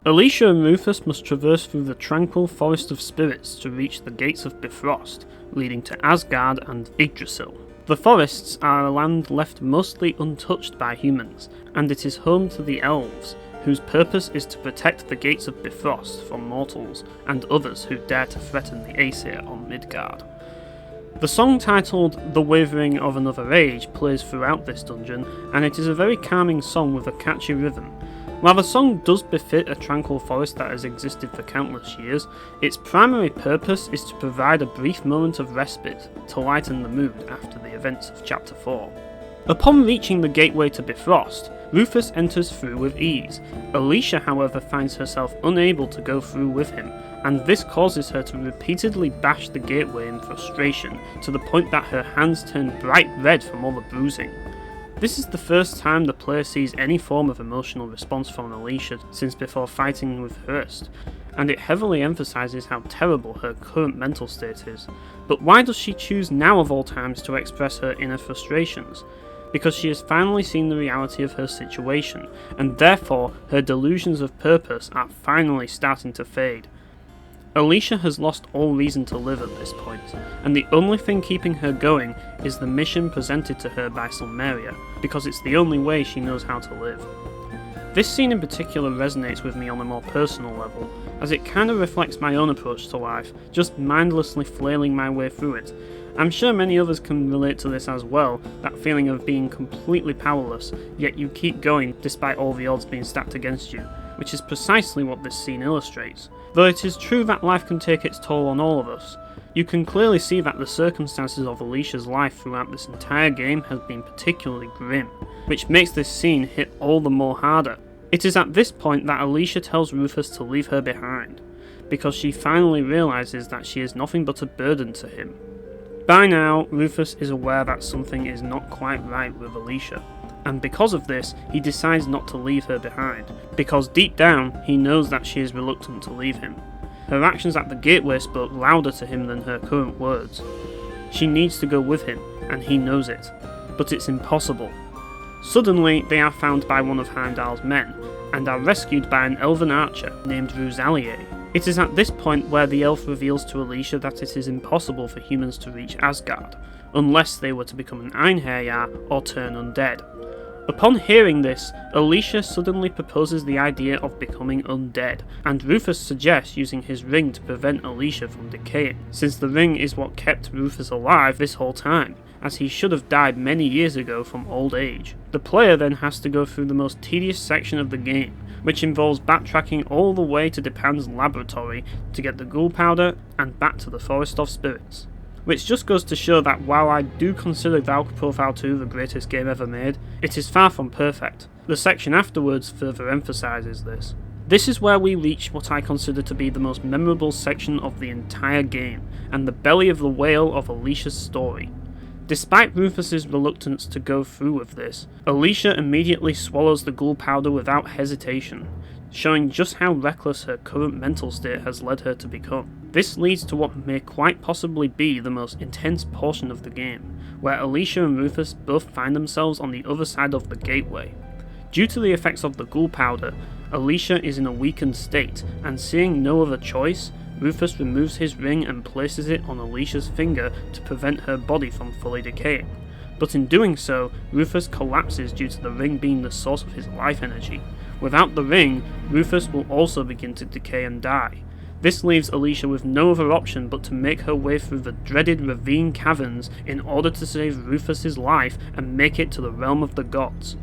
Alicia and Rufus must traverse through the tranquil Forest of Spirits to reach the Gates of Bifrost, leading to Asgard and Yggdrasil. The forests are a land left mostly untouched by humans, and it is home to the elves, whose purpose is to protect the Gates of Bifrost from mortals and others who dare to threaten the Aesir on Midgard. The song titled The Wavering of Another Age plays throughout this dungeon, and it is a very calming song with a catchy rhythm. While the song does befit a tranquil forest that has existed for countless years, its primary purpose is to provide a brief moment of respite to lighten the mood after the events of Chapter 4. Upon reaching the gateway to Bifrost, Rufus enters through with ease. Alicia, however, finds herself unable to go through with him, and this causes her to repeatedly bash the gateway in frustration, to the point that her hands turn bright red from all the bruising. This is the first time the player sees any form of emotional response from Alicia since before fighting with Hurst, and it heavily emphasises how terrible her current mental state is. But why does she choose now of all times to express her inner frustrations? Because she has finally seen the reality of her situation, and therefore her delusions of purpose are finally starting to fade. Alicia has lost all reason to live at this point, and the only thing keeping her going is the mission presented to her by Silmeria, because it's the only way she knows how to live. This scene in particular resonates with me on a more personal level, as it kind of reflects my own approach to life, just mindlessly flailing my way through it. I'm sure many others can relate to this as well, that feeling of being completely powerless, yet you keep going despite all the odds being stacked against you, which is precisely what this scene illustrates. Though it is true that life can take its toll on all of us, you can clearly see that the circumstances of Alicia's life throughout this entire game have been particularly grim, which makes this scene hit all the more harder. It is at this point that Alicia tells Rufus to leave her behind, because she finally realises that she is nothing but a burden to him. By now, Rufus is aware that something is not quite right with Alicia, and because of this, he decides not to leave her behind, because deep down, he knows that she is reluctant to leave him. Her actions at the gateway spoke louder to him than her current words. She needs to go with him, and he knows it, but it's impossible. Suddenly, they are found by one of Heimdall's men, and are rescued by an elven archer named Ruzalier. It is at this point where the elf reveals to Alicia that it is impossible for humans to reach Asgard, unless they were to become an Einherjar or turn undead. Upon hearing this, Alicia suddenly proposes the idea of becoming undead, and Rufus suggests using his ring to prevent Alicia from decaying, since the ring is what kept Rufus alive this whole time, as he should have died many years ago from old age. The player then has to go through the most tedious section of the game, which involves backtracking all the way to Dipan's laboratory to get the ghoul powder and back to the Forest of Spirits. Which just goes to show that while I do consider Valkyrie Profile 2 the greatest game ever made, it is far from perfect. The section afterwards further emphasises this. This is where we reach what I consider to be the most memorable section of the entire game, and the belly of the whale of Alicia's story. Despite Rufus's reluctance to go through with this, Alicia immediately swallows the ghoul powder without hesitation, showing just how reckless her current mental state has led her to become. This leads to what may quite possibly be the most intense portion of the game, where Alicia and Rufus both find themselves on the other side of the gateway. Due to the effects of the ghoul powder, Alicia is in a weakened state, and seeing no other choice, Rufus removes his ring and places it on Alicia's finger to prevent her body from fully decaying. But in doing so, Rufus collapses due to the ring being the source of his life energy. Without the ring, Rufus will also begin to decay and die. This leaves Alicia with no other option but to make her way through the dreaded ravine caverns in order to save Rufus's life and make it to the realm of the gods.